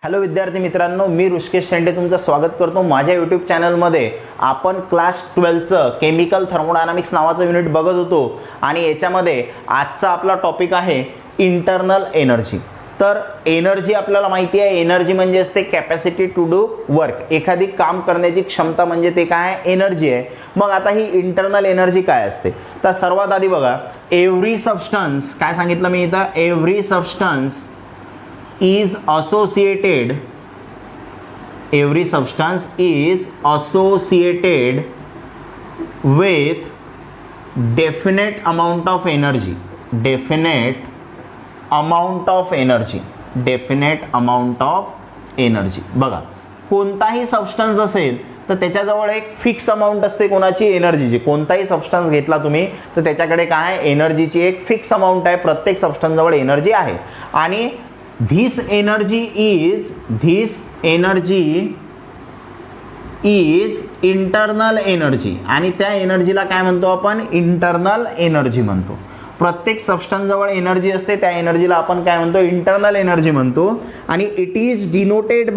Hello विद्यार्थी मित्रांनो, मी ऋषिकेश शेंडे तुमचं स्वागत करतो माझ्या यूट्यूब चॅनलमध्ये. आपण क्लास 12चं केमिकल थर्मोडायनामिक्स नावाचं युनिट बघत होतो आणि याच्यामध्ये आजचा आपला टॉपिक आहे इंटरनल एनर्जी. तर एनर्जी आपल्याला माहिती आहे, एनर्जी म्हणजे असते कॅपॅसिटी टू डू वर्क, एखादी काम करण्याची क्षमता म्हणजे ते काय एनर्जी आहे. मग आता ही इंटरनल एनर्जी काय असते, तर सर्वात आधी बघा, एव्हरी सबस्टन्स, काय सांगितलं मी इथं, every substance is associated, every substance is associated with definite amount of energy, definite amount of energy, definite amount of energy. बघा, कोणताही सबस्टन्स असेल तर त्याच्याजवळ एक फिक्स अमाऊंट असते कोणाची, एनर्जीची. कोणताही सबस्टन्स घेतला तुम्ही तर त्याच्याकडे काय एनर्जीची एक फिक्स अमाऊंट आहे, प्रत्येक सबस्टन्सजवळ एनर्जी आहे. आणि this energy is internal energy, आणि त्या एनर्जीला काय म्हणतो आपण, इंटरनल एनर्जी म्हणतो. प्रत्येक सबस्टन्स जवळ एनर्जी असते, त्या एनर्जीला आपण काय म्हणतो, इंटरनल एनर्जी म्हणतो. आणि इट इज डिनोटेड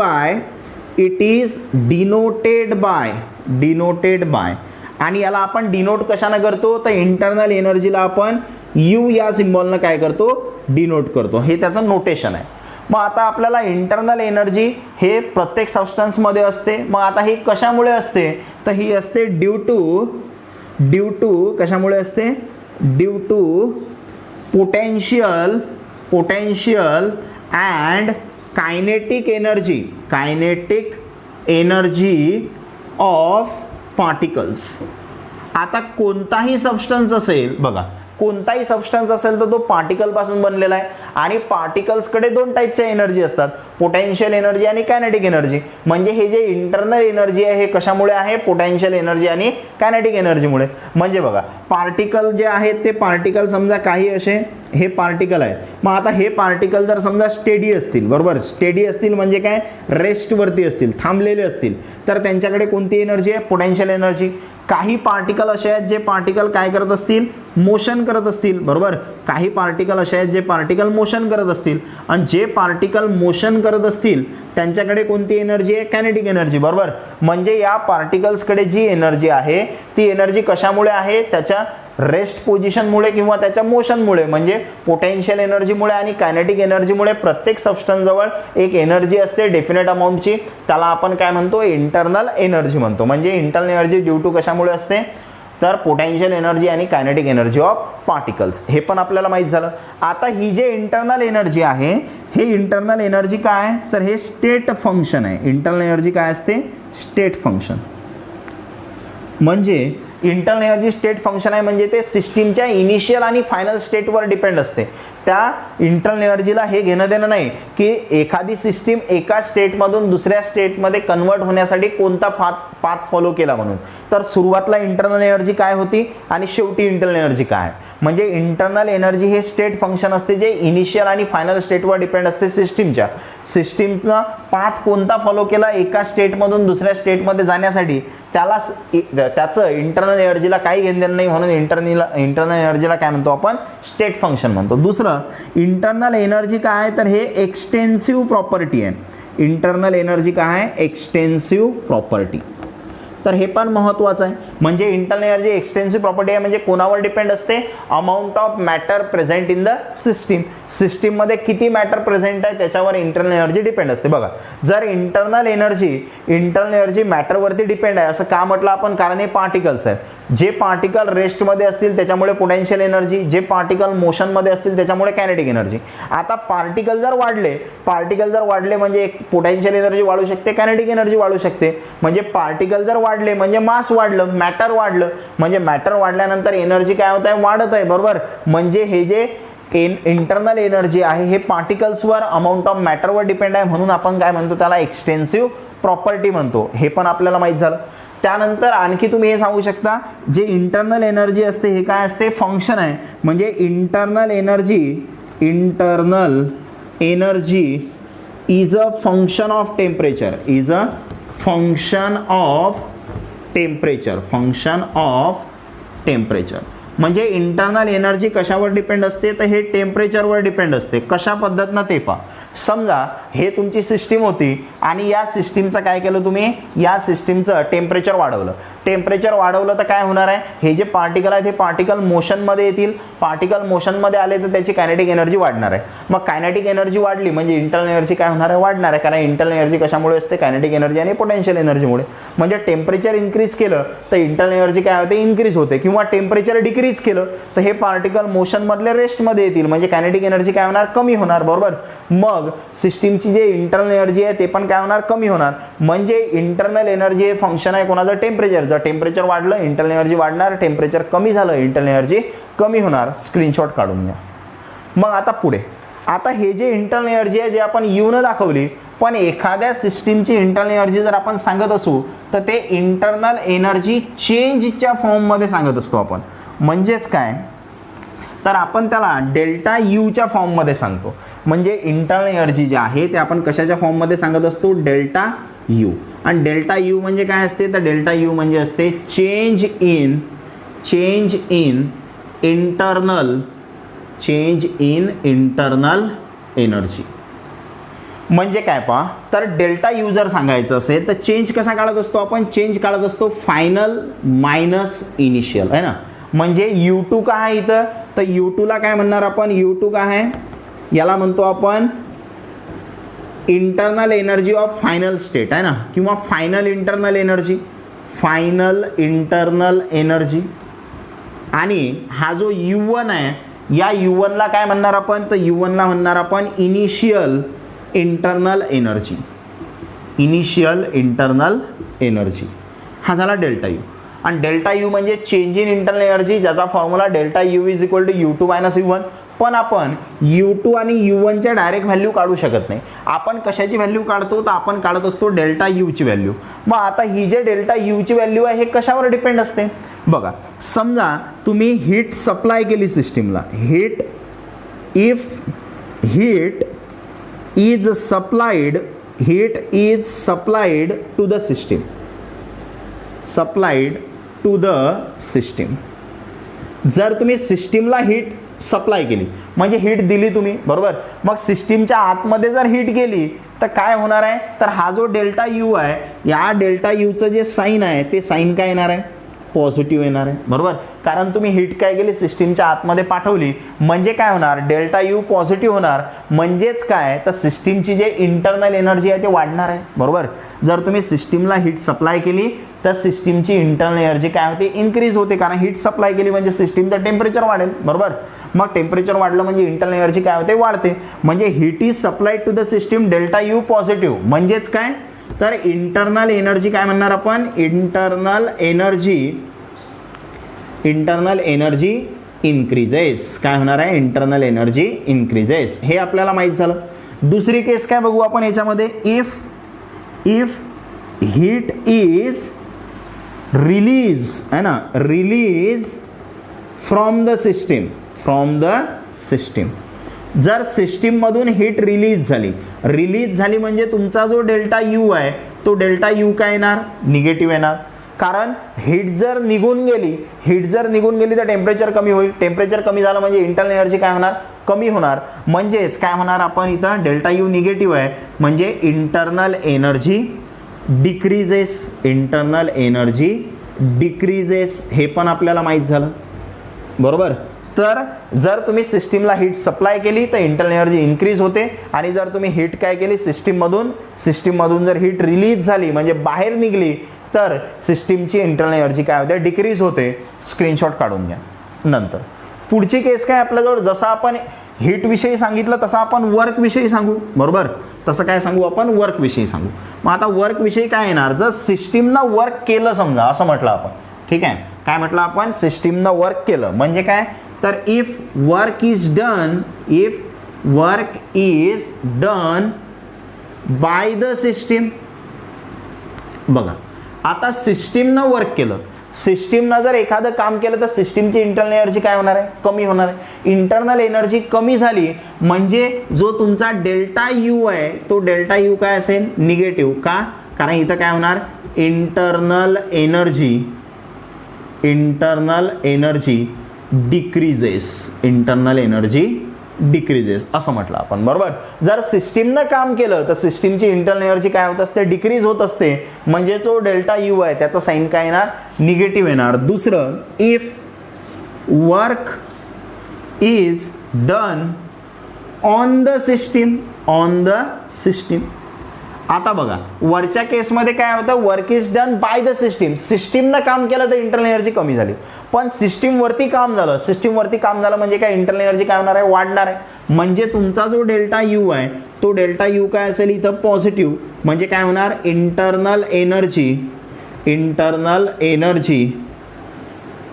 बाय, आणि याला आपण डिनोट कशाने करतो, तर इंटरनल एनर्जीला आपण यू या सिम्बॉलनं काय करतो, डिनोट करतो. हे त्याचं नोटेशन आहे. मग आता आपल्याला इंटरनल एनर्जी हे प्रत्येक सबस्टन्समध्ये असते. मग आता ही कशामुळे असते, तर ही असते ड्यू टू कशामुळे असते, due to potential and kinetic energy of particles. आता कोणताही सबस्टन्स असेल, बघा कोणताही सबस्टन्स असेल तर तो पार्टिकल पासून बनलेला आहे. आणि पार्टिकल्सकडे दोन टाईपच्या एनर्जी असतात, पोटेन्शियल एनर्जी आणि कायनेटिक एनर्जी. म्हणजे हे जे इंटरनल एनर्जी आहे हे कशामुळे आहे, पोटेन्शियल एनर्जी आणि कायनेटिक एनर्जीमुळे. म्हणजे बघा, पार्टिकल जे आहेत ते पार्टिकल समजा काही असे हे पार्टिकल आहेत. मग आता हे पार्टिकल जर समजा स्टेडी असतील, बरोबर, स्टेडी असतील म्हणजे काय, रेस्टवरती असतील, थांबलेले असतील, तर त्यांच्याकडे कोणती एनर्जी आहे, पोटेन्शियल एनर्जी. काही पार्टिकल असे आहेत जे पार्टिकल काय करत असतील, मोशन करत असतील, बरोबर. काही पार्टिकल असे आहेत जे पार्टिकल मोशन करत असतील, आणि जे पार्टिकल मोशन करत असतील त्यांच्याकडे कोणती एनर्जी आहे, कायनेटिक एनर्जी, बरोबर. म्हणजे या पार्टिकल्सकडे जी एनर्जी आहे ती एनर्जी कशामुळे आहे, त्याच्या रेस्ट पोझिशनमुळे किंवा त्याच्या मोशनमुळे. म्हणजे पोटेन्शियल एनर्जीमुळे आणि कायनेटिक एनर्जीमुळे प्रत्येक सबस्टन्सजवळ एक एनर्जी असते डेफिनेट अमाऊंटची, त्याला आपण काय म्हणतो, इंटरनल एनर्जी म्हणतो. म्हणजे इंटरनल एनर्जी ड्यू टू कशामुळे असते, तर पोटेन्शियल एनर्जी आणि कायनेटिक एनर्जी ऑफ पार्टिकल्स. हे पण आपल्याला माहीत झालं. आता ही जे इंटरनल एनर्जी आहे, हे इंटरनल एनर्जी काय आहे, तर हे स्टेट फंक्शन आहे. इंटरनल एनर्जी काय असते, स्टेट फंक्शन. म्हणजे इंटरनल एनर्जी स्टेट फंक्शन आहे, म्हणजे ते सिस्टीमच्या इनिशियल आणि फायनल स्टेटवर डिपेंड असते. त्या इंटरनल एनर्जीला हे घेणं देणं नाही की एखादी सिस्टीम एका स्टेटमधून दुसऱ्या स्टेटमध्ये कन्वर्ट होण्यासाठी कोणता पाथ फॉलो केला म्हणून. तर सुरुवातीला इंटरनल एनर्जी काय होती आणि शेवटी इंटरनल एनर्जी काय. म्हणजे इंटरनल एनर्जी हे स्टेट फंक्शन असते जे इनिशियल आणि फायनल स्टेटवर डिपेंड असते. सिस्टीमचा पाथ कोणता फॉलो केला एका स्टेटमधून दुसऱ्या स्टेटमध्ये जाण्यासाठी, त्याचं इंटरनल एनर्जीला काही घेणं देणं नाही, म्हणून इंटरनल एनर्जीला काय म्हणतो आपण, स्टेट फंक्शन म्हणतो. दुसरं इंटरनल एनर्जी काय आहे, तर हे एक्सटेन्सिव्ह प्रॉपर्टी आहे. इंटरनल एनर्जी काय आहे, एक्सटेन्सिव्ह प्रॉपर्टी. तर हे पण महत्त्वाचं आहे. म्हणजे इंटरनल एनर्जी एक्सटेन्सिव्ह प्रॉपर्टी आहे, म्हणजे कोणावर डिपेंड असते, amount of matter present in the system. सिस्टीममध्ये किती मॅटर प्रेझेंट आहे त्याच्यावर इंटरनल एनर्जी डिपेंड असते. बघा, जर इंटरनल एनर्जी मॅटरवरती डिपेंड आहे असं का म्हटलं आपण, कारण हे पार्टिकल्स आहेत. जे पार्टिकल रेस्टमध्ये असतील त्याच्यामुळे पोटेन्शियल एनर्जी, जे पार्टिकल मोशनमध्ये असतील त्याच्यामुळे कायनेटिक एनर्जी. आता पार्टिकल जर वाढले म्हणजे एक पोटेन्शियल एनर्जी वाढू शकते, कायनेटिक एनर्जी वाढू शकते. म्हणजे पार्टिकल जर वाढले म्हणजे मास वाढलं, मॅटर वाढलं, म्हणजे मॅटर वाढल्यानंतर एनर्जी काय होत आहे, वाढत आहे, बरोबर. म्हणजे हे जे इंटरनल एनर्जी आहे हे पार्टिकल्सवर, अमाऊंट ऑफ मॅटरवर डिपेंड आहे, म्हणून आपण काय म्हणतो, त्याला एक्सटेन्सिव्ह प्रॉपर्टी म्हणतो. हे पण आपल्याला माहीत झालं. त्यानंतर आणखी तुम्ही हे सांगू शकता, जे इंटरनल एनर्जी असते हे काय असते, फंक्शन आहे. म्हणजे internal energy is a function of temperature, function of temperature. म्हणजे इंटरनल एनर्जी कशावर डिपेंड असते, तर हे टेम्परेचरवर डिपेंड असते. कशा पद्धतीनं ते पहा. समजा हे तुमची सिस्टीम होती आणि या सिस्टीमचं काय केलं तुम्ही, या सिस्टीमचं टेम्परेचर वाढवलं. टेम्परेचर वाढवलं तर काय होणार आहे, हे जे पार्टिकल आहेत हे पार्टिकल मोशनमध्ये येतील. पार्टिकल मोशनमध्ये आले तर त्याची कायनेटिक एनर्जी वाढणार आहे. मग कायनेटिक एनर्जी वाढली म्हणजे इंटरनल एनर्जी काय होणार आहे, वाढणार आहे. कारण इंटरनल एनर्जी कशामुळे असते, कायनेटिक एनर्जी आणि पोटेन्शियल एनर्जीमुळे. म्हणजे टेम्परेचर इन्क्रीज केलं तर इंटरनल एनर्जी काय होते, इन्क्रीज होते. किंवा टेम्परेचर डिक्रीज केलं तर हे पार्टिकल मोशनमधले रेस्टमध्ये येतील म्हणजे कायनेटिक एनर्जी काय होणार, कमी होणार. बरोबर. मग सिस्टीमची जे इंटरनल एनर्जी आहे ते पण काय होणार, कमी होणार. म्हणजे इंटरनल एनर्जी हे फंक्शन आहे कोणाचं, टेम्परेचरचं. टेम्परेचर वाढलं इंटरनल एनर्जी वाढणार, टेम्परेचर कमी झालं इंटरनल एनर्जी कमी होणार. स्क्रीनशॉट काढून घ्या. मग आता पुढे, आता हे जे इंटरनल एनर्जी आहे जे आपण युनं दाखवली, पण एखाद्या सिस्टीमची इंटरनल एनर्जी जर आपण सांगत असू तर ते इंटरनल एनर्जी चेंजच्या फॉर्ममध्ये सांगत असतो आपण. म्हणजेच काय तर आपण त्याला डेल्टा यूच्या फॉर्ममध्ये सांगतो. म्हणजे इंटरनल एनर्जी जी आहे ते आपण कशाच्या फॉर्ममध्ये सांगत असतो, डेल्टा यू. आणि डेल्टा यू म्हणजे काय असते तर डेल्टा यू म्हणजे असते चेंज इन इंटरनल एनर्जी. म्हणजे काय पहा, तर डेल्टा यू जर सांगायचं असेल तर चेंज कसा काढत असतो आपण, चेंज काढत असतो फायनल मायनस इनिशियल आहे ना. म्हणजे U2 काय आहे इथं, तर U2 ला काय म्हणणार आपण, U2 काय आहे, याला म्हणतो आपण internal energy of final state आहे ना, किंवा फायनल इंटरनल एनर्जी. आणि हा जो U1 आहे या U1 ला काय म्हणणार आपण, तर U1 ला म्हणणार आपण इनिशियल इंटरनल एनर्जी. हा झाला डेल्टा यू. आणि डेल्टा यू म्हणजे चेंज इन इंटरनल एनर्जी, ज्याचा formula delta you is equal to U2 minus U1. पण आपण U2 आणि U1च्या डायरेक्ट व्हॅल्यू काढू शकत नाही. आपण कशाची व्हॅल्यू काढतो, तर आपण काढत असतो डेल्टा यूची व्हॅल्यू. मग आता ही जे डेल्टा यूची व्हॅल्यू आहे हे कशावर डिपेंड असते बघा. समजा तुम्ही हीट सप्लाय केली सिस्टीमला, heat is supplied to the system. जर तुम्ही सिस्टीमला हीट सप्लाय केली म्हणजे हीट दिली तुम्ही, बरोबर. मग सिस्टीमच्या आतमध्ये जर हीट गेली तर काय होणार आहे, तर हा जो डेल्टा यू आहे या डेल्टा यूचं जे साईन आहे ते साईन काय येणार आहे, पॉझिटिव्ह येणार आहे. बरोबर. कारण तुम्ही हीट काय केली, सिस्टीमच्या आतमध्ये पाठवली म्हणजे काय होणार, डेल्टा यू पॉझिटिव्ह होणार. म्हणजेच काय, तर सिस्टीमची जे इंटरनल एनर्जी आहे ते वाढणार आहे. बरोबर. जर तुम्ही सिस्टीमला हीट सप्लाय केली तर सिस्टीमची इंटरनल एनर्जी काय होते, इन्क्रीज होते. कारण हीट सप्लाय केली म्हणजे सिस्टीमचं टेम्परेचर वाढेल. बरोबर. मग टेम्परेचर वाढलं म्हणजे इंटरनल एनर्जी काय होते, वाढते. म्हणजे heat is supplied to the system, delta you positive. म्हणजेच काय, तर इंटरनल एनर्जी काय म्हणणार आपण, इंटरनल एनर्जी इन्क्रीजेस. काय होणार आहे, इंटरनल एनर्जी इन्क्रीजेस. हे आपल्याला माहित झालं. दुसरी केस काय बघू आपण याच्यामध्ये, इफ हीट इज रिलीज है ना, रिलीज फ्रॉम द सिस्टीम. जर सिस्टीममधून हीट रिलीज झाली म्हणजे तुमचा जो डेल्टा यू आहे तो डेल्टा यू काय येणार, निगेटिव्ह येणार. कारण हीट जर निघून गेली तर टेम्परेचर कमी होईल. टेम्परेचर कमी झालं म्हणजे इंटरनल एनर्जी काय होणार, कमी होणार. म्हणजेच काय होणार आपण इथं, डेल्टा यू निगेटिव्ह आहे म्हणजे इंटरनल एनर्जी डिक्रीजेस. हे पण आपल्याला माहीत झालं. बरोबर. तर जर तुम्ही सिस्टीमला हीट सप्लाय केली तर इंटरनल एनर्जी इन्क्रीज होते. आणि जर तुम्ही हीट काय केली, सिस्टीममधून जर हीट रिलीज झाली म्हणजे बाहेर निघली तर सिस्टीमची इंटरनल एनर्जी काय होते, डिक्रीज होते. स्क्रीनशॉट काढून घ्या. नंतर पुढची केस काय आपल्याजवळ, जसं आपण हीट विषयी सांगितलं तसं आपण वर्क विषयी सांगू. बरोबर. तसं काय सांगू आपण, वर्क विषयी सांगू. मग आता वर्क विषयी काय येणार, जर सिस्टीमनं वर्क केलं समजा असं म्हटलं आपण, ठीक आहे. काय म्हटलं आपण, सिस्टीमनं वर्क केलं म्हणजे काय, तर if work is done by the system. बघा आता सिस्टीमनं वर्क केलं, सिस्टीमनं जर एखादं काम केलं तर सिस्टीमची इंटरनल एनर्जी काय होणार आहे, कमी होणार आहे. इंटरनल एनर्जी कमी झाली म्हणजे जो तुमचा डेल्टा यू आहे तो डेल्टा यू काय असेल, निगेटिव्ह. का, कारण इथं काय होणार, इंटरनल एनर्जी डिक्रीजेस. डिक्रीजेस असं म्हटलं आपण, बरोबर. जर सिस्टीमनं काम केलं तर सिस्टीमची इंटरनल एनर्जी काय होत असते, डिक्रीज होत असते. म्हणजे जो डेल्टा यू आहे त्याचा साईन काय येणार, निगेटिव्ह येणार. दुसरं, if work is done on the system. आता बघा वरच्या केसमध्ये काय होतं, work is done by the सिस्टीमनं काम केलं तर इंटरनल एनर्जी कमी झाली. पण सिस्टीमवरती काम झालं म्हणजे काय, इंटरनल एनर्जी काय होणार आहे, वाढणार आहे. म्हणजे तुमचा जो डेल्टा यू आहे तो डेल्टा यू काय असेल इथं, पॉझिटिव्ह. म्हणजे काय होणार, इंटरनल एनर्जी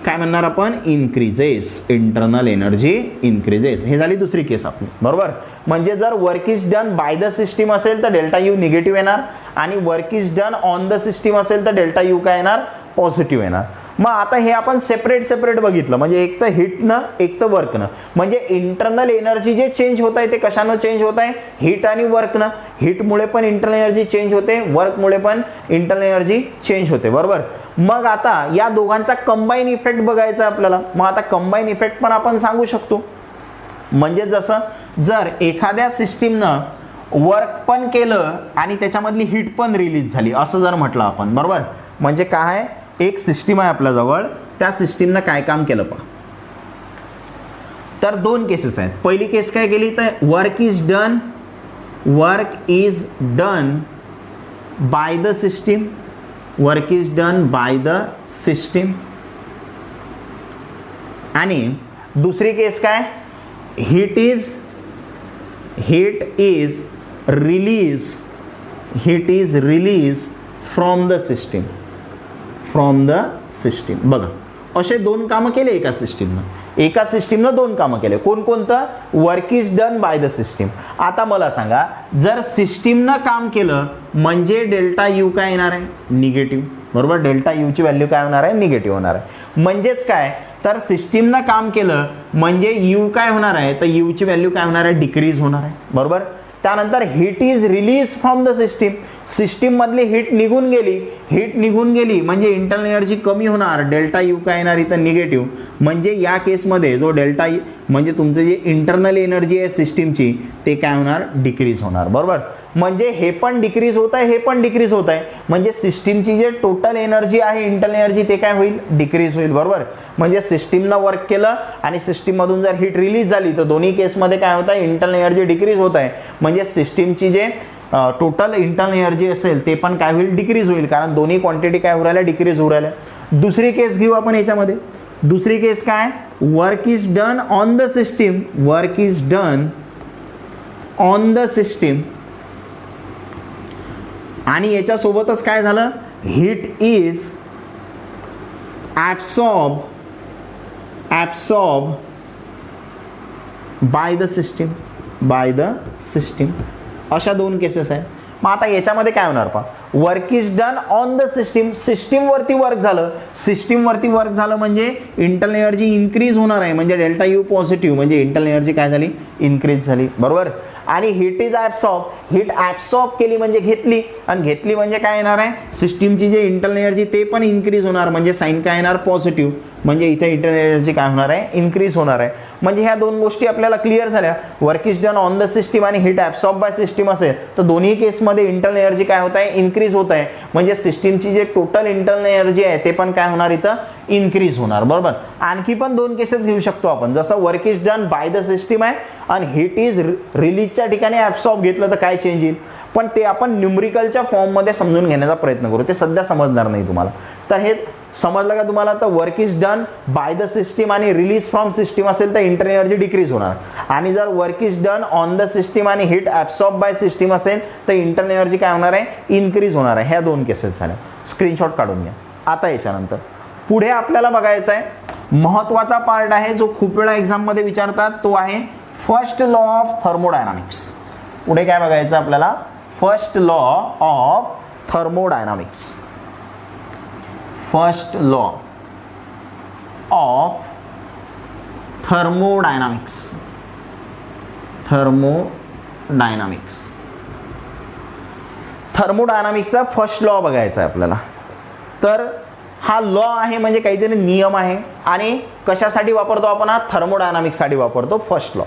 काय म्हणणार आपण, इन्क्रीजेस. Internal energy increases. हे झाली दुसरी केस आपली, बरोबर. म्हणजे जर work is done by the system असेल तर डेल्टा यू निगेटिव्ह येणार, आणि work is done on the system असेल तर डेल्टा यू काय येणार, पॉझिटिव्ह येणार. मग आता हे आपण सेपरेट बघितलं. म्हणजे एक तर हिटनं एक तर वर्कनं. म्हणजे इंटरनल एनर्जी जे चेंज होत आहे ते कशानं चेंज होत आहे, हिट आणि वर्कनं. हिटमुळे पण इंटरनल एनर्जी चेंज होते, वर्कमुळे पण इंटरनल एनर्जी चेंज होते, बरोबर. मग आता या दोघांचा कंबाईन इफेक्ट बघायचा आपल्याला. मग आता कंबाईन इफेक्ट पण आपण सांगू शकतो. म्हणजे जसं जर एखाद्या सिस्टीमनं वर्क पण केलं आणि त्याच्यामधली हीट पण रिलीज झाली असं जर म्हटलं आपण, बरोबर. म्हणजे काय, एक सिस्टीम आहे आपल्याजवळ, त्या सिस्टीमनं काय काम केलं पहा. तर दोन केसेस आहेत. पहिली केस काय केली तर work is done by the system. आणि दुसरी केस काय, heat is release from the system. बघा असे दोन कामं केले एका सिस्टीमनं दोन कामं केले. कोणकोणतं, work is done by the system. आता मला सांगा, जर सिस्टीमनं काम केलं म्हणजे डेल्टा यू काय येणार आहे, निगेटिव्ह, बरोबर. डेल्टा यूची व्हॅल्यू काय होणार आहे, निगेटिव्ह होणार आहे. म्हणजेच काय, तर सिस्टीमनं काम केलं म्हणजे यू काय होणार आहे, तर यूची व्हॅल्यू काय होणार आहे, डिक्रीज होणार आहे, बरोबर. त्यानंतर heat is release from the system मधली हीट निघून गेली म्हणजे इंटरनल एनर्जी कमी होणार, डेल्टा यू काय येणार इथं निगेटिव्ह. म्हणजे या केसमध्ये जो डेल्टा म्हणजे तुमचं जे इंटरनल एनर्जी आहे सिस्टीमची ते काय होणार, डिक्रीज होणार, बरोबर. म्हणजे हे पण डिक्रीज होत आहे, म्हणजे सिस्टीमची जे टोटल एनर्जी आहे इंटरनल एनर्जी ते काय होईल, डिक्रीज होईल, बरोबर. म्हणजे सिस्टीमनं वर्क केलं आणि सिस्टीममधून जर हीट रिलीज झाली तर दोन्ही केसमध्ये काय होत आहे, इंटरनल एनर्जी डिक्रीज होत आहे. म्हणजे सिस्टीमची जे टोटल इंटरनल एनर्जी असेल ते पण काय होईल, डिक्रीज होईल, कारण दोन्ही क्वांटिटी काय होऊ राहिल्या, डिक्रीज होऊ राहिल्या. दुसरी केस घेऊ आपण याच्यामध्ये. दुसरी केस काय, work is done on the system. आणि याच्यासोबतच काय झालं, heat is absorb by the system. अशा दोन केसेस आहेत. मग आता याच्यामध्ये काय होणार पहा, work is done on the सिस्टीमवरती वर्क झालं म्हणजे इंटरनल एनर्जी इन्क्रीज होणार आहे. म्हणजे डेल्टा यू पॉझिटिव्ह म्हणजे इंटरनल एनर्जी काय झाली, इन्क्रीज झाली, बरोबर. आणि हीट इज हीट ॲब्सॉर्ब केली म्हणजे घेतली म्हणजे काय येणार आहे, सिस्टीमची जे इंटरनल एनर्जी ते पण इन्क्रीज होणार म्हणजे साईन काय येणार, पॉझिटिव्ह. म्हणजे इथे इंटरनल एनर्जी काय होणार आहे, इन्क्रीज होणार आहे. म्हणजे ह्या दोन गोष्टी आपल्याला क्लिअर झाल्या. Work is done on the system आणि हीट ॲब्सॉर्ब बाय सिस्टीम असेल तर दोन्ही केसमध्ये इंटरनल एनर्जी काय होत आहे, इन्क्रीज होत आहे. म्हणजे सिस्टीमची जे टोटल इंटरनल एनर्जी आहे ते पण काय होणार इथं, इन्क्रीज होणार, बरोबर. आणखी पण दोन केसेस घेऊ शकतो आपण. जसं work is done by the system आहे आणि हीट इज रिलीजच्या ठिकाणी ॲब्सॉर्ब घेतलं तर काय चेंज येईल, पण ते आपण न्यूमरिकलच्या फॉर्ममध्ये समजून घेण्याचा प्रयत्न करू. ते सध्या समजणार नाही तुम्हाला. तर हे समजलं का तुम्हाला, तर work is done by the system आणि रिलीज फ्रॉम सिस्टीम असेल तर इंटरनल एनर्जी डिक्रीज होणार. आणि जर work is done on the system आणि हीट ॲब्सॉर्ब बाय सिस्टीम असेल तर इंटरनल एनर्जी काय होणार आहे, इन्क्रीज होणार आहे. ह्या दोन केसेस झाल्या. स्क्रीनशॉट काढून घ्या. आता याच्यानंतर पुढे आपल्याला बघायचा आहे महत्त्वाचा पार्ट आहे जो खूप वेळा एक्झाममध्ये विचारतात, तो आहे फर्स्ट लॉ ऑफ थर्मोडायनामिक्स. पुढे काय बघायचं आपल्याला, first law of thermodynamics. First law of थर्मोडायनामिक्सचा फर्स्ट लॉ बघायचा आहे आपल्याला. तर हा लॉ आहे म्हणजे काहीतरी नियम आहे आणि कशासाठी वापरतो आपण, हा थर्मोडायनामिक्ससाठी वापरतो फर्स्ट लॉ.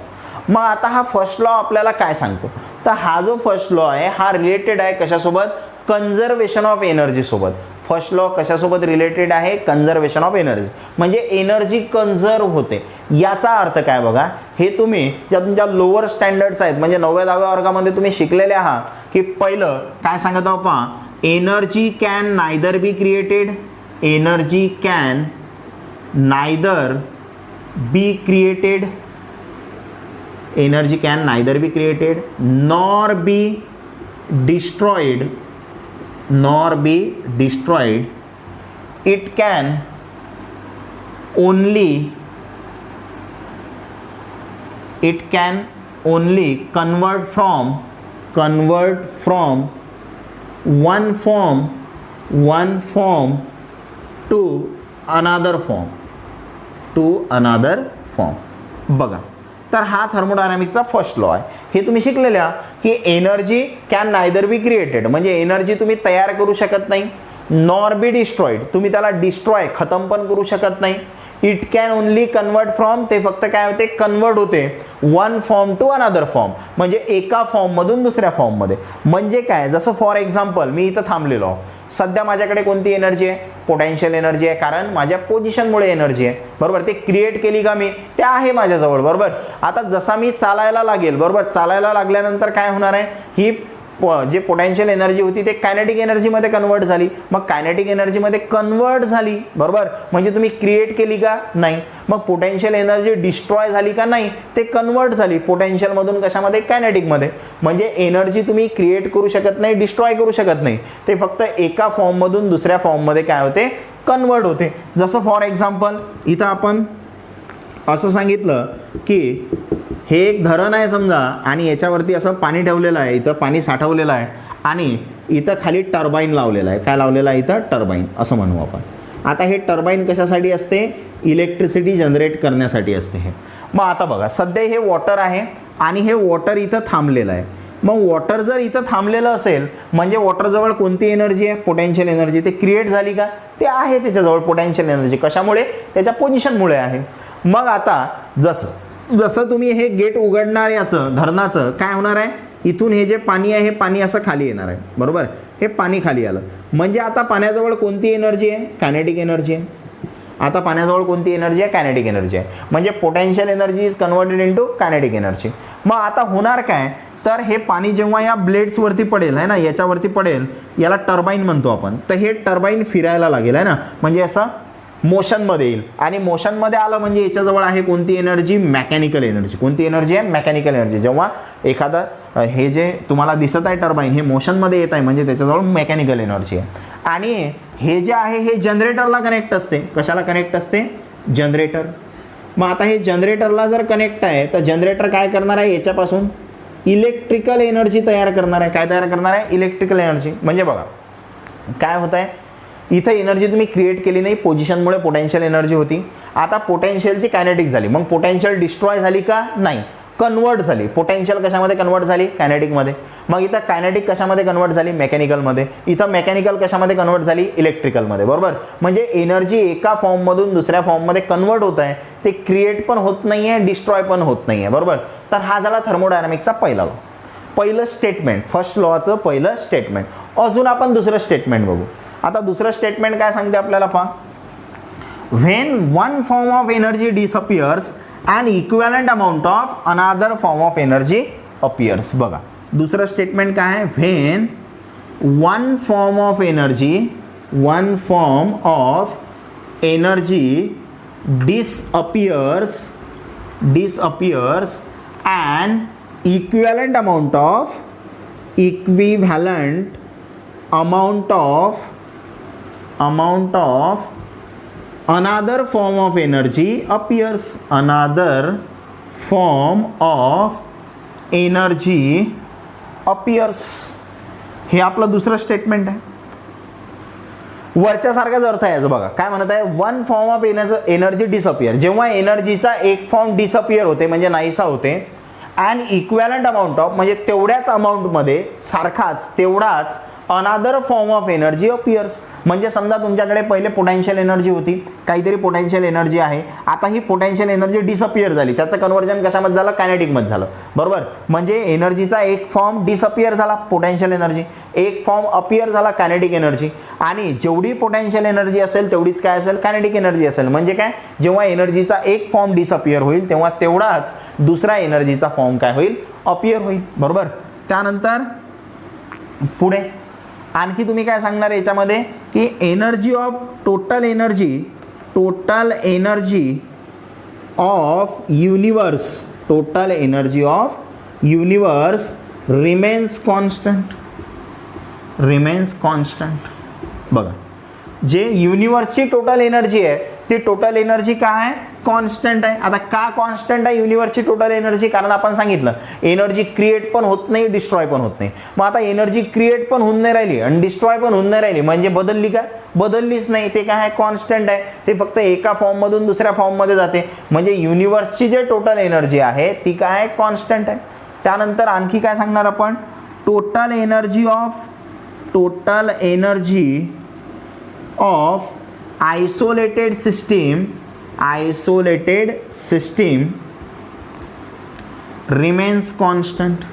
मग आता हा फर्स्ट लॉ आपल्याला काय सांगतो, तर हा जो फर्स्ट लॉ आहे हा रिलेटेड आहे कशासोबत, कन्झर्वेशन ऑफ एनर्जी सोबत. फर्स्ट लॉ कशासोबत रिलेटेड आहे, कन्झर्वेशन ऑफ एनर्जी, म्हणजे एनर्जी कन्झर्व होते. याचा अर्थ काय बघा, हे तुम्ही ज्या तुमच्या लोअर स्टँडर्ड्स आहेत म्हणजे 9व्या-10व्या वर्गामध्ये तुम्ही शिकलेले आहात की पहिलं काय सांगत आहोत पहा, energy can neither be created, energy can neither be created, energy can neither be created nor be destroyed, nor be destroyed. It can only convert from one form to another form. बघा, तर हा थर्मोडायनामिक्सचा first law आहे. हे तुम्ही शिकलेले आहात की energy can neither be created, म्हणजे एनर्जी तुम्ही तयार करू शकत नाही, नॉर बी डिस्ट्रॉइड, तुम्ही त्याला डिस्ट्रॉय खतम पण करू शकत नाही. It can only convert from, ते फक्त काय होते, कन्वर्ट होते one form to another form, म्हणजे एका फॉर्ममधून दुसऱ्या फॉर्ममध्ये. म्हणजे काय, जसं फॉर एक्झाम्पल मी इथं थांबलेलो आहो, सध्या माझ्याकडे कोणती एनर्जी आहे, पोटेन्शियल एनर्जी आहे, कारण माझ्या पोझिशनमुळे एनर्जी आहे, बरोबर. ते क्रिएट केली का मी, ते आहे माझ्याजवळ, बरोबर. आता जसा मी चालायला लागेल, बरोबर, चालायला लागल्यानंतर काय होणार आहे, ही जे पोटेन्शियल एनर्जी होती ते कायनेटिक एनर्जीमध्ये कन्वर्ट झाली, मग कायनेटिक एनर्जीमध्ये कन्वर्ट झाली, बरोबर. म्हणजे तुम्ही क्रिएट केली का, नाही. मग पोटेन्शियल एनर्जी डिस्ट्रॉय झाली का, नाही, ते कन्वर्ट झाली पोटेन्शियलमधून कशामध्ये, कायनेटिकमध्ये. म्हणजे एनर्जी तुम्ही क्रिएट करू शकत नाही, डिस्ट्रॉय करू शकत नाही, ते फक्त एका फॉर्ममधून दुसऱ्या फॉर्ममध्ये काय होते, कन्वर्ट होते. जसं फॉर एक्झाम्पल इथं आपण असं सांगितलं की हे एक धरण आहे समजा, आणि याच्यावरती असं पाणी ठेवलेलं आहे, इथं पाणी साठवलेलं आहे, आणि इथं खाली टर्बाईन लावलेलं आहे. काय लावलेलं आहे, इथं टर्बाईन असं म्हणू आपण. आता हे टर्बाईन कशासाठी असते, इलेक्ट्रिसिटी जनरेट करण्यासाठी असते हे. मग आता बघा, सध्या हे वॉटर आहे आणि हे वॉटर इथं थांबलेलं आहे. मग वॉटर जर इथं थांबलेलं असेल म्हणजे वॉटरजवळ कोणती एनर्जी आहे, पोटेन्शियल एनर्जी. ते क्रिएट झाली का, ते आहे त्याच्याजवळ पोटेन्शियल एनर्जी. कशामुळे, त्याच्या पोझिशनमुळे आहे. मग आता जसं तुम्ही हे गेट उघडणार याचं धरणाचं, काय होणार आहे, इथून हे जे पाणी आहे हे पाणी असं खाली येणार आहे, बरोबर. हे पाणी खाली आलं म्हणजे आता पाण्याजवळ कोणती एनर्जी आहे, कायनेटिक एनर्जी आहे. आता पाण्याजवळ कोणती एनर्जी आहे, कायनेटिक एनर्जी आहे. म्हणजे potential energy is converted into kinetic energy. मग आता होणार काय, तर हे पाणी जेव्हा या ब्लेड्सवरती पडेल आहे ना, याच्यावरती पडेल, याला टर्बाईन म्हणतो आपण. तर हे टर्बाईन फिरायला लागेल आहे ना, म्हणजे असं मोशनमध्ये येईल. आणि मोशनमध्ये आलं म्हणजे याच्याजवळ आहे कोणती एनर्जी, मेकॅनिकल एनर्जी. कोणती एनर्जी आहे, मेकॅनिकल एनर्जी. जेव्हा एखादा हे जे तुम्हाला दिसत आहे टर्बाईन हे मोशनमध्ये येत आहे म्हणजे त्याच्याजवळ मेकॅनिकल एनर्जी आहे. आणि हे जे आहे हे जनरेटरला कनेक्ट असते. कशाला कनेक्ट असते, जनरेटर. मग आता हे जनरेटरला जर कनेक्ट आहे तर जनरेटर काय करणार आहे, याच्यापासून इलेक्ट्रिकल एनर्जी तयार करणार आहे. काय तयार करणार आहे, इलेक्ट्रिकल एनर्जी. म्हणजे बघा काय होत आहे, इथं एनर्जी तुम्ही क्रिएट केली नाही, पोझिशनमुळे पोटेन्शियल एनर्जी होती. आता पोटेन्शियलची कायनेटिक झाली, मग पोटेन्शियल डिस्ट्रॉय झाली का, नाही, कन्वर्ट झाली. पोटेन्शियल कशामध्ये कन्वर्ट झाली, कायनेटिकमध्ये. मग इथं कायनेटिक कशामध्ये कन्वर्ट झाली, मेकॅनिकलमध्ये. इथं मेकॅनिकल कशामध्ये कन्वर्ट झाली, इलेक्ट्रिकलमध्ये, बरोबर. म्हणजे एनर्जी एका फॉर्ममधून दुसऱ्या फॉर्ममध्ये कन्वर्ट होत आहे, ते क्रिएट पण होत नाही आहे, डिस्ट्रॉय पण होत नाही आहे, बरोबर. तर हा झाला थर्मोडायनामिक्सचा पहिला लॉ, पहिलं स्टेटमेंट, फर्स्ट लॉचं पहिलं स्टेटमेंट. अजून आपण दुसरं स्टेटमेंट बघू. आता दुसरं स्टेटमेंट काय सांगते आपल्याला पहा, when one form of energy disappears and equivalent amount of another form of energy appears. बघा दुसरं स्टेटमेंट काय आहे, when one form of energy disappears and equivalent amount of another form of energy appears. Another form of energy appears. हे आपलं दुसरं statement आहे. वरच्या सारखाच अर्थ आहे याचा. बघा काय म्हणत आहे, one form of energy disappear. जेव्हा एनर्जीचा एक फॉर्म डिसअपियर होते म्हणजे नाहीसा होते, अँड इक्विव्हॅलंट अमाऊंट ऑफ म्हणजे तेवढ्याच अमाऊंटमध्ये तेवढाच अनादर फॉर्म ऑफ एनर्जी अपियर्स. म्हणजे समजा तुमच्याकडे पहिले पोटेन्शियल एनर्जी होती, काहीतरी पोटेन्शियल एनर्जी आहे, आता ही पोटेन्शियल एनर्जी डिसअपियर झाली, त्याचं कन्वर्जन कशामध्ये झालं, कायनेटिकमध्ये झालं. बरोबर. म्हणजे एनर्जीचा एक फॉर्म डिसअपियर झाला पोटेन्शियल एनर्जी, एक फॉर्म अपियर झाला कायनेटिक एनर्जी. आणि जेवढी पोटेन्शियल एनर्जी असेल तेवढीच काय असेल, कायनेटिक एनर्जी असेल. म्हणजे काय, जेव्हा एनर्जीचा एक फॉर्म डिसअपियर होईल तेव्हा तेवढाच दुसरा एनर्जीचा फॉर्म काय होईल, अपियर होईल. बरोबर. त्यानंतर पुढे आणखी तुम्ही काय सांगणार याच्यामध्ये की energy of total energy of universe, total energy of universe remains constant. बघा, जे युनिवर्सची टोटल एनर्जी आहे ती टोटल एनर्जी काय आहे, कॉन्स्टंट आहे. आता का कॉन्स्टंट आहे युनिवर्सची टोटल एनर्जी, कारण आपण सांगितलं एनर्जी क्रिएट पण होत नाही, डिस्ट्रॉय पण होत नाही. मग आता एनर्जी क्रिएट पण होऊन नाही राहिली आणि डिस्ट्रॉय पण होऊन नाही राहिली, म्हणजे बदलली का, बदललीच नाही. ते काय आहे, कॉन्स्टंट आहे. ते फक्त एका फॉर्ममधून दुसऱ्या फॉर्ममध्ये जाते. म्हणजे युनिवर्सची जे टोटल एनर्जी आहे ती काय आहे, कॉन्स्टंट आहे. त्यानंतर आणखी काय सांगणार आपण, total energy of isolated system remains constant.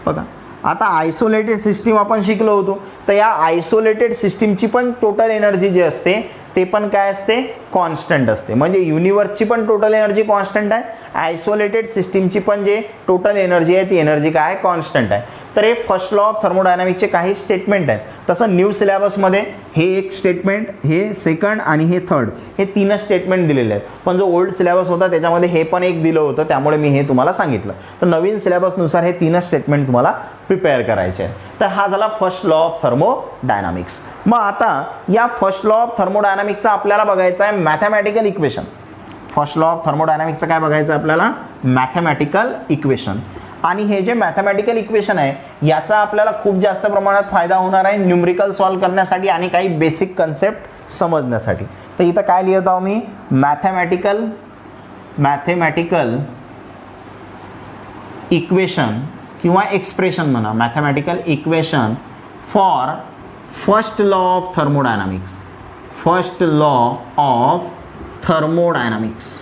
बघा, आता आयसोलेटेड सिस्टीम आपण शिकलो होतो, तर या आयसोलेटेड सिस्टीमची पण टोटल एनर्जी जी असते ते पण काय असते, कॉन्स्टंट असते. म्हणजे युनिवर्सची पण टोटल एनर्जी कॉन्स्टंट आहे, आयसोलेटेड सिस्टीमची पण जे टोटल एनर्जी आहे ती एनर्जी काय आहे, कॉन्स्टंट आहे. तर हे फर्स्ट लॉ ऑफ थर्मोडायनामिक्सचे काही स्टेटमेंट आहेत. तसं न्यू सिलेबसमध्ये हे एक स्टेटमेंट, हे सेकंड आणि हे थर्ड, हे तीनच स्टेटमेंट दिलेले आहेत. पण जो ओल्ड सिलेबस होता त्याच्यामध्ये हे पण एक दिलं होतं, त्यामुळे मी हे तुम्हाला सांगितलं. तर नवीन सिलेबसनुसार हे तीनच स्टेटमेंट तुम्हाला प्रिपेअर करायचे आहेत. तर हा झाला फर्स्ट लॉ ऑफ थर्मोडायनामिक्स. मग आता या फर्स्ट लॉ ऑफ थर्मोडायनामिक्सचा आपल्याला बघायचं आहे mathematical equation. First law of थर्मोडायनामिक्सचं काय बघायचं आहे आपल्याला, मॅथमॅटिकल इक्वेशन. आणि हे जे मॅथमॅटिकल इक्वेशन आहे याचा आपल्याला खूप जास्त प्रमाणात फायदा होणार आहे न्यूमरिकल सॉल्व करण्यासाठी आणि काही बेसिक कन्सेप्ट समजण्यासाठी. तर इथं काय लिहित आहो मी, मॅथमॅटिकल इक्वेशन किंवा एक्सप्रेशन म्हणा, mathematical equation for first law of thermodynamics. First law of thermodynamics.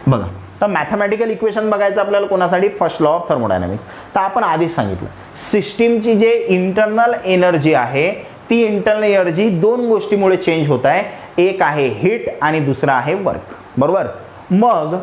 बघा, तर मॅथमॅटिकल इक्वेशन बघायचं आपल्याला कोणासाठी, फर्स्ट लॉ ऑफ थर्मोडायनामिक्स. तर आपण आधीच सांगितलं सिस्टीमची जे इंटरनल एनर्जी आहे ती इंटरनल एनर्जी दोन गोष्टीमुळे चेंज होत आहे, एक आहे हीट आणि दुसरा आहे वर्क. बरोबर. मग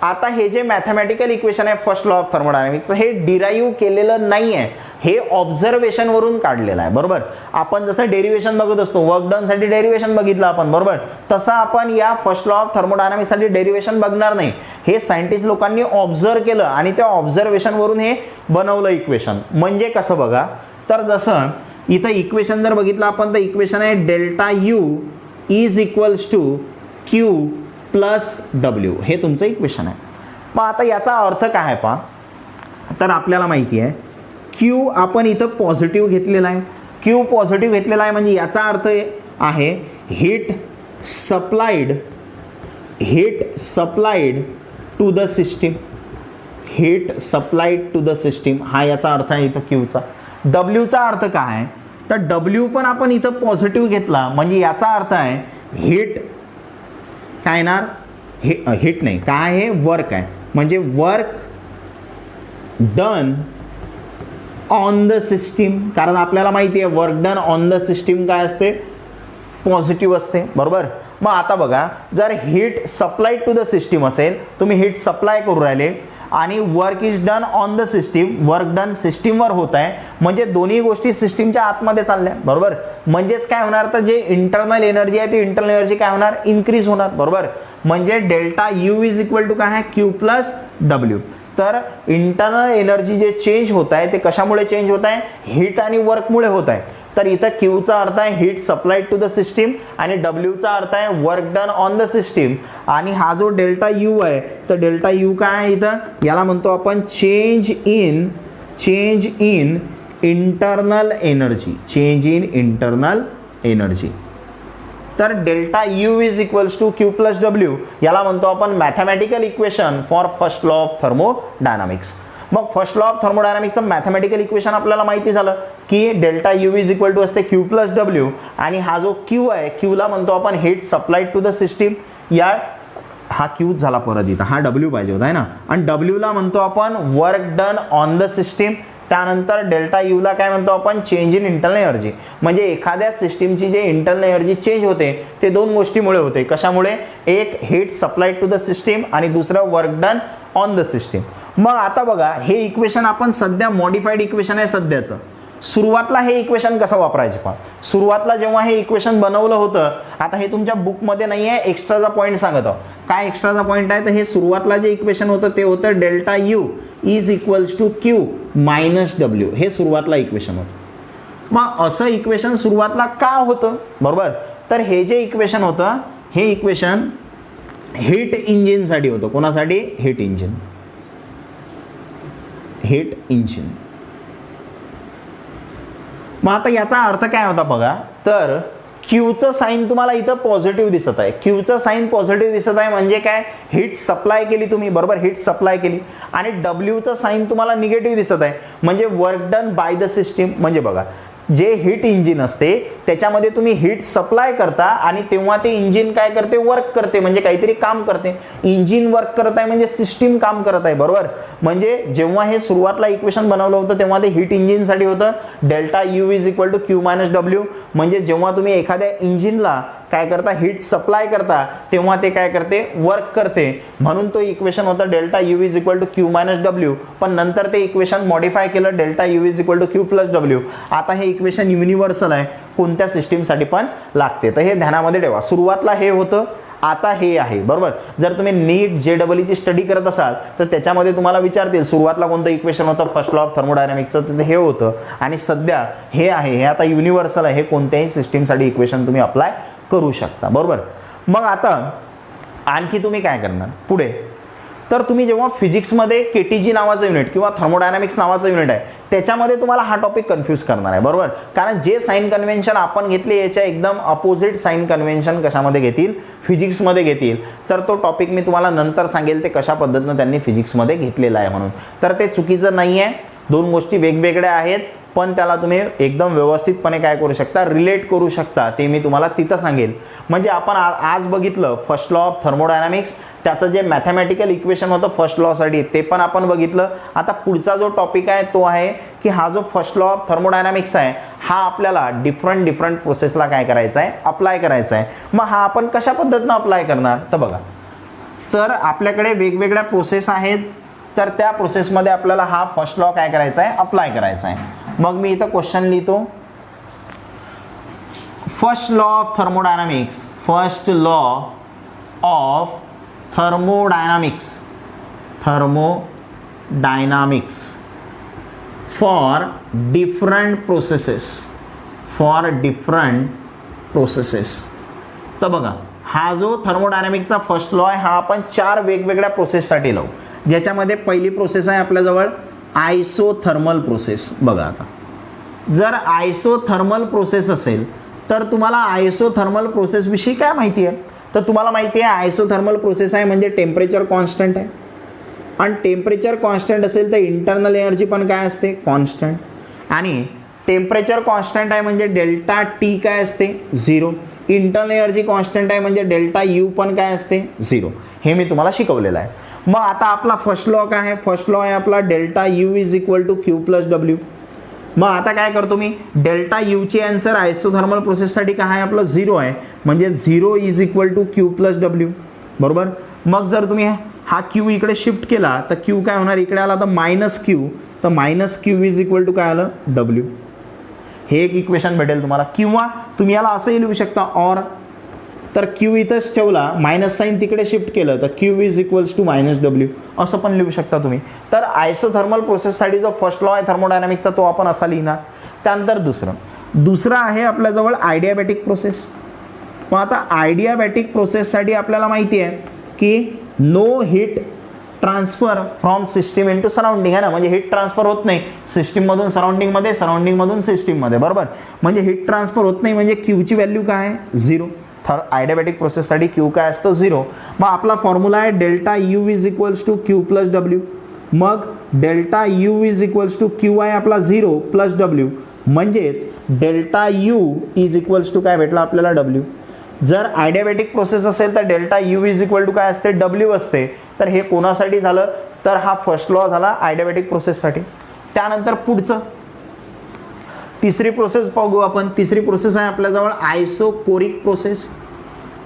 आता हे जे मॅथमॅटिकल इक्वेशन आहे फर्स्ट लॉ ऑफ थर्मोडायनामिक्सचं, हे डिराईव्ह केलेलं नाही आहे, हे ऑब्झर्वेशनवरून काढलेलं आहे. बरोबर. आपण जसं डेरिव्हेशन बघत असतो, वर्क डनसाठी डेरिव्हेशन बघितलं आपण, बरोबर, तसं आपण या फर्स्ट लॉ ऑफ थर्मोडायनामिक्ससाठी डेरिव्हेशन बघणार नाही. हे सायंटिस्ट लोकांनी ऑब्झर्व केलं आणि त्या ऑब्झर्वेशनवरून हे बनवलं इक्वेशन. म्हणजे कसं बघा, तर जसं इथं इक्वेशन जर बघितलं आपण, तर इक्वेशन आहे delta you is equals to Q plus डब्ल्यू, हे तुमचं इक्वेशन आहे. मग आता याचा अर्थ काय आहे पहा, तर आपल्याला माहिती आहे क्यू आपण इथं पॉझिटिव्ह घेतलेला आहे. क्यू पॉझिटिव्ह घेतलेला आहे म्हणजे याचा अर्थ आहे heat supplied to the system. हा याचा अर्थ आहे इथं क्यूचा. डब्ल्यूचा अर्थ काय आहे, तर डब्ल्यू पण आपण इथं पॉझिटिव्ह घेतला म्हणजे याचा अर्थ आहे हीट काय येणार, हीट नाही, काय आहे, वर्क आहे. म्हणजे work done on the system, कारण आपल्याला माहिती आहे work done on the system काय असते, पॉझिटिव्ह असते. बरोबर. मग आता बघा, जर heat supplied to the system असेल, तुम्ही हीट सप्लाय करू राहिले आणि work is done on the system, work done सिस्टीमवर होत आहे, म्हणजे दोन्ही गोष्टी सिस्टीमच्या आतमध्ये चालल्या. बरोबर. म्हणजेच काय होणार, तर जे इंटरनल एनर्जी आहे ती इंटरनल एनर्जी काय होणार, इन्क्रीज होणार. बरोबर. म्हणजे delta you is equal to काय आहे, क्यू प्लस डब्ल्यू. तर इंटरनल एनर्जी जे चेंज होत आहे ते कशामुळे चेंज होत आहे, हीट आणि वर्कमुळे होत आहे. तर इथं क्यूचा अर्थ आहे heat supplied to the system आणि डब्ल्यूचा अर्थ आहे work done on the system. आणि हा जो डेल्टा यू आहे, तर डेल्टा यू काय आहे इथं, याला म्हणतो आपण चेंज इन इंटरनल एनर्जी. तर delta you is equals to Q plus W, याला म्हणतो आपण mathematical equation for first law of thermodynamics. मग फर्स्ट लॉ ऑफ थर्मोडायनामिक्सचं मॅथमॅटिकल इक्वेशन आपल्याला माहिती झालं की delta you is equal to असते क्यू प्लस डब्ल्यू, आणि हा जो क्यू आहे क्यूला म्हणतो आपण heat supplied to the system. या हा क्यू झाला परत इथं, हा डब्ल्यू पाहिजे होता आहे ना, आणि डब्ल्यूला म्हणतो आपण work done on the system. त्यानंतर डेल्टा यूला काय म्हणतो आपण चेंज इन इंटरनल एनर्जी. म्हणजे एखाद्या सिस्टीमची जे इंटरनल एनर्जी चेंज होते ते दोन गोष्टीमुळे होते. कशामुळे? एक heat supplied to the system आणि दुसरं work done on the system. मग आता बघा हे इक्वेशन आपण सध्या मॉडिफाईड इक्वेशन आहे सध्याचं. सुरुवातला हे इक्वेशन कसं वापरायचे पहा. सुरुवातला जेव्हा हे इक्वेशन बनवलं होतं, आता हे तुमच्या बुकमध्ये नाही आहे, एक्स्ट्राचा पॉईंट सांगत आहोत. काय एक्स्ट्राचा पॉईंट आहे? तर हे सुरुवातला जे इक्वेशन होतं ते होतं delta you is equals to q minus डब्ल्यू. हे सुरुवातला इक्वेशन होतं. मग असं इक्वेशन सुरुवातला का होतं? बरोबर. तर हे जे इक्वेशन होतं हे इक्वेशन हीट इंजिनसाठी होतं. कोणासाठी? Heat engine. Heat engine. मग आता याचा अर्थ काय होता बघा. तर क्यूचं साईन तुम्हाला इथं पॉझिटिव्ह दिसत आहे. क्यूचं साईन पॉझिटिव्ह दिसत आहे म्हणजे काय? हीट सप्लाय केली तुम्ही, बरोबर, हीट सप्लाय केली. आणि डब्ल्यूचं साईन तुम्हाला निगेटिव्ह दिसत आहे म्हणजे work done by the system. म्हणजे बघा जे हीट इंजिन असते त्याच्यामध्ये तुम्ही हीट सप्लाय करता आणि तेव्हा ते इंजिन काय करते? वर्क करते, म्हणजे काहीतरी काम करते. इंजिन वर्क करत आहे म्हणजे सिस्टीम काम करत आहे, बरोबर. म्हणजे जेव्हा हे सुरुवातला इक्वेशन बनवलं होतं तेव्हा ते हीट इंजिनसाठी होतं delta you is equal to q minus डब्ल्यू. म्हणजे जेव्हा तुम्ही एखाद्या इंजिनला काय करता? हीट सप्लाय करता तेव्हा ते काय करते? वर्क करते. म्हणून तो इक्वेशन होतं delta you is equal to q minus डब्ल्यू. पण नंतर ते इक्वेशन मॉडिफाय केलं delta you is equal to Q plus डब्ल्यू. आता हे इक्वेशन युनिव्हर्सल आहे, कोणत्या सिस्टीमसाठी पण लागते. तर हे ध्यानामध्ये ठेवा. सुरुवातला हे होतं, आता हे आहे, बरोबर. जर तुम्ही नीट JEE स्टडी करत असाल तर त्याच्यामध्ये तुम्हाला विचारतील सुरुवातला कोणतं इक्वेशन होतं फर्स्ट लॉ ऑफ थर्मोडायनामिक्सचं, तर हे होतं. आणि सध्या हे आहे, हे आता युनिव्हर्सल आहे, हे कोणत्याही सिस्टीमसाठी इक्वेशन तुम्ही अप्लाय करू शकता, बरोबर. मग आता आणखी तुम्ही काय करणार पुढे? तर तुम्ही जेव्हा फिजिक्समध्ये KTG नावाचं युनिट किंवा थर्मोडायनामिक्स नावाचं युनिट आहे त्याच्यामध्ये तुम्हाला हा टॉपिक कन्फ्यूज करणार आहे, बरोबर. कारण जे साइन कन्व्हेन्शन आपण घेतले याच्या एकदम अपोजिट साइन कन्व्हेन्शन कशामध्ये घेतील? फिजिक्समध्ये घेतील. तर तो टॉपिक मी तुम्हाला नंतर सांगेल ते कशा पद्धतीनं त्यांनी फिजिक्समध्ये घेतलेला आहे म्हणून. तर ते चुकीचं नाही आहे, दोन गोष्टी वेगवेगळ्या आहेत, पण त्याला तुम्ही एकदम व्यवस्थितपणे काय करू शकता? रिलेट करू शकता. ते मी तुम्हाला तिथं सांगेल. म्हणजे आपण आज बघितलं फर्स्ट लॉ ऑफ थर्मोडायनामिक्स, त्याचं जे मॅथमॅटिकल इक्वेशन होतं फर्स्ट लॉसाठी ते पण आपण बघितलं. आता पुढचा जो टॉपिक आहे तो आहे की हा जो फर्स्ट लॉ ऑफ थर्मोडायनामिक्स आहे हा आपल्याला डिफरंट प्रोसेसला काय करायचा आहे? अप्लाय करायचा आहे. मग हा आपण कशा पद्धतीनं अप्लाय करणार? तर बघा, तर आपल्याकडे वेगवेगळ्या प्रोसेस आहेत. तर त्या प्रोसेसमध्ये आपल्याला हा फर्स्ट लॉ काय करायचा आहे? अप्लाय करायचा आहे. मग मी इथं क्वेश्चन लिहितो. First law of thermodynamics, first law of thermodynamics, thermodynamics for different processes. तर बघा हा जो थर्मोडायनामिक्सचा फर्स्ट लॉ आहे हा आपण 4 वेगवेगळ्या प्रोसेससाठी लावू. ज्याच्यामध्ये पहिली प्रोसेस आहे आपल्याजवळ आयसोथर्मल प्रोसेस. बघा आता जर आयसोथर्मल प्रोसेस असेल तर तुम्हाला आयसोथर्मल प्रोसेसविषयी काय माहिती आहे? तर तुम्हाला माहिती आहे आयसोथर्मल प्रोसेस आहे म्हणजे टेम्परेचर कॉन्स्टंट आहे. आणि टेम्परेचर कॉन्स्टंट असेल तर इंटरनल एनर्जी पण काय असते? कॉन्स्टंट. आणि टेम्परेचर कॉन्स्टंट आहे म्हणजे डेल्टा टी काय असते? 0. इंटरनल एनर्जी कॉन्स्टंट आहे म्हणजे डेल्टा यू पण काय असते? 0. हे मी तुम्हाला शिकवलेलं आहे. मग आता आपला फर्स्ट लॉ काय आहे? फर्स्ट लॉ आहे आपला delta you is equal to Q plus W. मग आता काय करतो मी? डेल्टा यूची आन्सर आयसोथर्मल प्रोसेससाठी काय आहे? आपलं 0 आहे म्हणजे 0 is equal to Q plus डब्ल्यू, बरोबर. मग जर तुम्ही हा क्यू इकडे शिफ्ट केला तर क्यू काय होणार? इकडे आला तर मायनस क्यू, तर minus q is equal to काय आलं? डब्ल्यू. हे एक इक्वेशन भेटेल तुम्हाला. किंवा तुम्ही याला असंही लिहू शकता ऑर. तर क्यू इथंच ठेवला, मायनस साईन तिकडे शिफ्ट केलं तर q is equals to minus डब्ल्यू असं पण लिहू शकता तुम्ही. तर आयसोथर्मल प्रोसेससाठी जो फर्स्ट लॉ आहे थर्मोडायनामिक्सचा तो आपण असा लिहिणार. त्यानंतर दुसरं आहे आपल्याजवळ आयडियाबॅटिक प्रोसेस. मग आता आयडियाबॅटिक प्रोसेससाठी आपल्याला माहिती आहे की no heat transfer from system into surrounding आहे ना. म्हणजे हीट ट्रान्सफर होत नाही सिस्टीममधून सराउंडिंगमध्ये, सराउंडिंगमधून सिस्टीममध्ये, बरोबर. म्हणजे हीट ट्रान्सफर होत नाही म्हणजे क्यूची व्हॅल्यू काय आहे? 0. ॲडियाबॅटिक प्रोसेससाठी क्यू काय असतं 0. मग आपला फॉर्म्युला आहे delta you is equals to Q plus W. मग delta you is equals to Q आहे आपला 0 प्लस डब्ल्यू, म्हणजेच delta you is equals to काय भेटला आपल्याला डब्ल्यू. जर ॲडियाबॅटिक प्रोसेस असेल तर delta you is equal to काय असते डब्ल्यू असते. तर हे कोणासाठी झालं तर हा फर्स्ट लॉ झाला ॲडियाबॅटिक प्रोसेससाठी. त्यानंतर पुढचं तिसरी प्रोसेस बघू आपण. तिसरी प्रोसेस आहे आपल्याजवळ आयसोकोरिक प्रोसेस.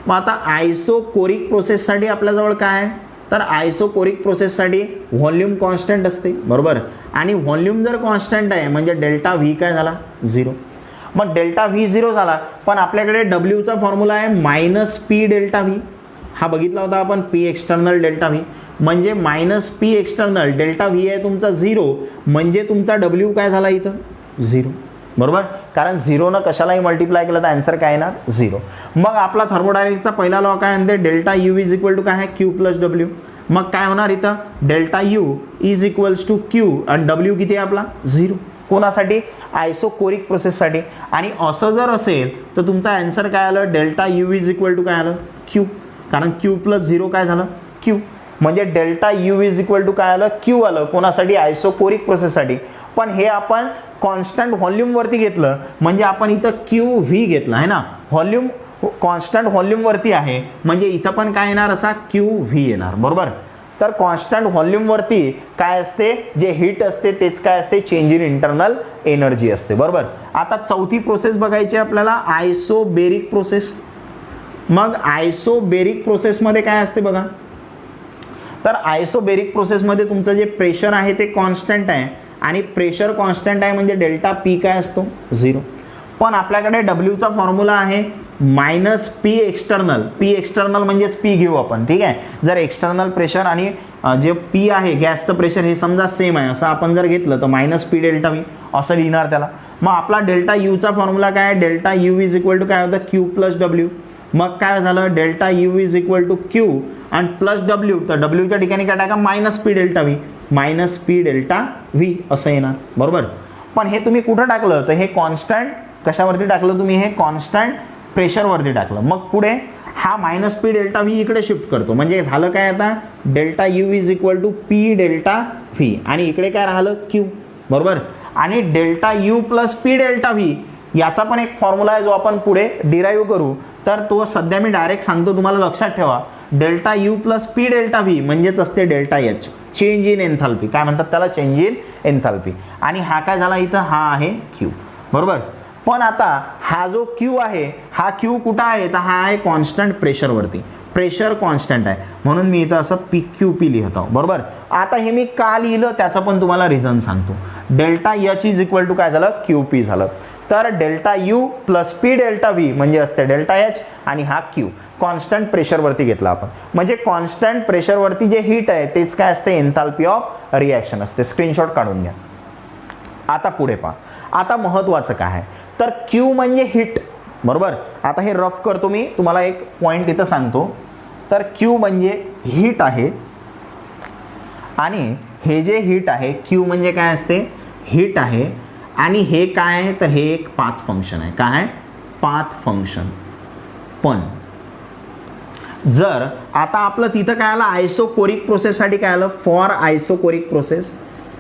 मग आता आयसोकोरिक प्रोसेससाठी आपल्याजवळ काय आहे तर आयसोकोरिक प्रोसेससाठी व्हॉल्यूम कॉन्स्टंट असते बरोबर. आणि व्हॉल्यूम जर कॉन्स्टंट आहे म्हणजे डेल्टा व्ही काय झाला 0. मग डेल्टा व्ही 0 झाला, पण आपल्याकडे डब्ल्यूचा फॉर्म्युला आहे मायनस पी डेल्टा व्ही. हा बघितला होता आपण पी एक्सटर्नल डेल्टा व्ही, म्हणजे minus P external delta V आहे तुमचा 0, म्हणजे तुमचा डब्ल्यू काय झाला इथं 0 बरोबर. कारण 0 कशालाही मल्टिप्लाय केलं तर आन्सर काय येणार 0. मग आपला थर्मोडायनेमिक्सचा पहिला लॉ काय म्हणते delta you is equal to काय आहे क्यू प्लस डब्ल्यू. मग काय होणार इथं delta you is equals to q आणि डब्ल्यू किती आहे आपला 0. कोणासाठी आयसोकोरिक प्रोसेससाठी. आणि असं जर असेल तर तुमचा आन्सर काय आलं delta you is equal to काय आलं क्यू. कारण क्यू प्लस 0 काय झालं क्यू, म्हणजे delta you is equal to काय आलं क्यू आलं कोणासाठी आयसोकोरिक प्रोसेससाठी. पण हे आपण कॉन्स्टंट व्हॉल्यूमवरती घेतलं म्हणजे आपण इथं क्यू व्ही घेतलं आहे ना. व्हॉल्यूम कॉन्स्टंट व्हॉल्यूमवरती आहे म्हणजे इथं पण काय येणार असा क्यू व्ही येणार बरोबर. तर कॉन्स्टंट व्हॉल्यूमवरती काय असते जे हीट असते तेच काय असते चेंज इन इंटरनल एनर्जी असते बरोबर. आता चौथी प्रोसेस बघायची आपल्याला आयसोबेरिक प्रोसेस. मग आयसोबेरिक प्रोसेसमध्ये काय असते बघा तर आयसोबेरिक प्रोसेसमध्ये तुमचं जे प्रेशर आहे ते कॉन्स्टंट आहे आणि प्रेशर कॉन्स्टंट आहे म्हणजे डेल्टा पी काय असतो 0. पण आपल्याकडे डब्ल्यूचा फॉर्म्युला आहे minus P external. P external म्हणजेच पी घेऊ आपण ठीक आहे. जर एक्सटर्नल प्रेशर आणि जे पी आहे गॅसचं प्रेशर हे समजा सेम आहे असं आपण जर घेतलं तर मायनस पी डेल्टा व्ही असं लिहिणार त्याला. मग आपला डेल्टा यूचा फॉर्म्युला काय आहे delta you is equal to काय होतं क्यू प्लस डब्ल्यू. मग काय झालं delta you is equal to q आणि प्लस डब्ल्यू, तर डब्ल्यूच्या ठिकाणी काय टाका minus p delta v, minus p delta v असं येणार बरोबर. पण हे तुम्ही कुठं टाकलं तर हे कॉन्स्टंट कशावरती टाकलं तुम्ही हे कॉन्स्टंट प्रेशरवरती टाकलं. मग पुढे हा मायनस पी डेल्टा व्ही इकडे शिफ्ट करतो म्हणजे झालं काय आता delta you is equal to p delta v आणि इकडे काय राहिलं क्यू बरोबर. आणि delta u plus p delta v याचा पण एक फॉर्म्युला आहे जो आपण पुढे डिराईव्ह करू. तर तो सध्या मी डायरेक्ट सांगतो तुम्हाला लक्षात ठेवा. Delta u plus p delta V म्हणजेच असते delta H change in enthalpy. काय म्हणतात त्याला चेंज इन एन्थाल्पी. आणि हा काय झाला इथं हा आहे क्यू बरोबर. पण आता हा जो क्यू आहे हा क्यू कुठं आहे तर हा आहे कॉन्स्टंट प्रेशरवरती. प्रेशर कॉन्स्टंट आहे म्हणून मी इथं असं पी क्यू पी लिहित आहो बरोबर. आता हे मी का लिहिलं त्याचं पण तुम्हाला रिझन सांगतो. Delta h is equal to काय झालं क्यू पी झालं. तर delta u plus p delta v म्हणजे असते डेल्टा एच आणि हा क्यू कॉन्स्टंट प्रेशरवरती घेतला आपण. म्हणजे कॉन्स्टंट प्रेशरवरती जे हीट आहे तेच काय असते एन्थाल्पी ऑफ रिॲक्शन असते. स्क्रीनशॉट काढून घ्या. आता पुढे पहा. आता महत्त्वाचं काय आहे तर क्यू म्हणजे हीट बरोबर. आता हे रफ करतो मी तुम्हाला एक पॉईंट इथं सांगतो. तर क्यू म्हणजे हीट आहे आणि हे जे हीट आहे क्यू म्हणजे काय असते हीट आहे आणि हे काय आहे तर हे एक पाथ फंक्शन आहे. काय आहे पाथ फंक्शन. पण जर आता आपलं तिथं काय आलं आयसोकोरिक प्रोसेससाठी काय आलं for isochoric process.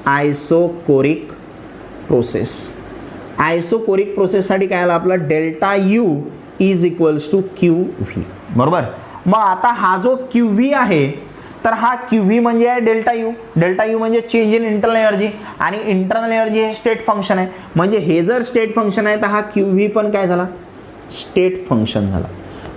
Isochoric process isochoric प्रोसेससाठी काय आलं आपलं delta you is equals to Q V बरोबर. मग आता हा जो क्यू व्ही आहे तर हा क्यू व्ही म्हणजे आहे डेल्टा यू. डेल्टा यू म्हणजे चेंज इन इंटरनल एनर्जी आणि इंटरनल एनर्जी हे स्टेट फंक्शन आहे. म्हणजे हे जर स्टेट फंक्शन आहे तर हा क्यू व्ही पण काय झाला स्टेट फंक्शन झाला.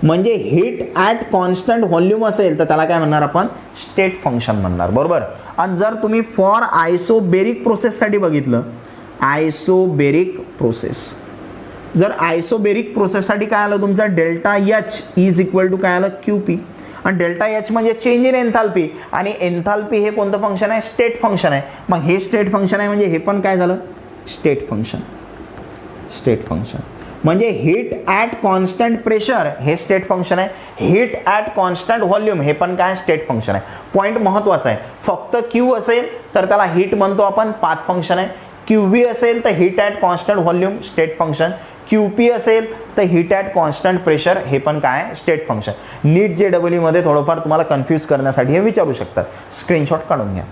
म्हणजे हीट ॲट कॉन्स्टंट व्हॉल्यूम असेल तर त्याला काय म्हणणार आपण स्टेट फंक्शन म्हणणार बरोबर. आणि जर तुम्ही फॉर आयसोबेरिक प्रोसेससाठी बघितलं आयसोबेरिक प्रोसेस जर आयसोबेरिक प्रोसेससाठी काय आलं तुमचा delta h is equal to काय आलं क्यू पी आणि डेल्टा एच म्हणजे चेंज इन एन्थाल्पी आणि एन्थाल्पी हे कोणतं फंक्शन आहे स्टेट फंक्शन आहे. मग हे स्टेट फंक्शन आहे म्हणजे हे पण काय झालं स्टेट फंक्शन. स्टेट फंक्शन म्हणजे हीट ॲट कॉन्स्टंट प्रेशर हे स्टेट फंक्शन आहे. हीट ॲट कॉन्स्टंट व्हॉल्यूम हे पण काय स्टेट फंक्शन आहे. पॉईंट महत्त्वाचा आहे. फक्त क्यू असेल तर त्याला हीट म्हणतो आपण पाथ फंक्शन आहे. QV असेल तर heat at constant volume state function, QP असेल तर हीट ॲट कॉन्स्टंट प्रेशर, हे पण काय स्टेट फंक्शन. नीट JEE मध्ये थोडंफार तुम्हाला कन्फ्यूज करण्यासाठी हे विचारू शकतात, स्क्रीनशॉट काढून घ्या.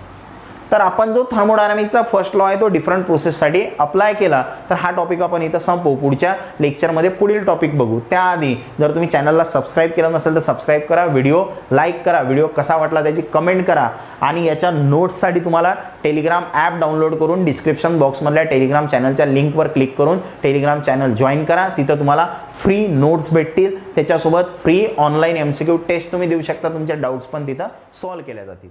तर आपण जो थर्मोडायनामिक्सचा फर्स्ट लॉ आहे तो डिफरंट प्रोसेससाठी अप्लाय केला. तर हा टॉपिक आपण इथं संपवू. पुढच्या लेक्चरमध्ये पुढील टॉपिक बघू. त्याआधी जर तुम्ही चॅनलला सबस्क्राईब केलं नसेल तर सबस्क्राईब करा, व्हिडिओ लाईक करा, व्हिडिओ कसा वाटला त्याची कमेंट करा. आणि याच्या नोट्ससाठी तुम्हाला टेलिग्राम ॲप डाउनलोड करून डिस्क्रिप्शन बॉक्समधल्या टेलिग्राम चॅनलच्या लिंकवर क्लिक करून टेलिग्राम चॅनल जॉईन करा. तिथं तुम्हाला फ्री नोट्स भेटतील, त्याच्यासोबत फ्री ऑनलाईन MCQ टेस्ट तुम्ही देऊ शकता. तुमच्या डाऊट्स पण तिथं सॉल्व्ह केल्या जातील.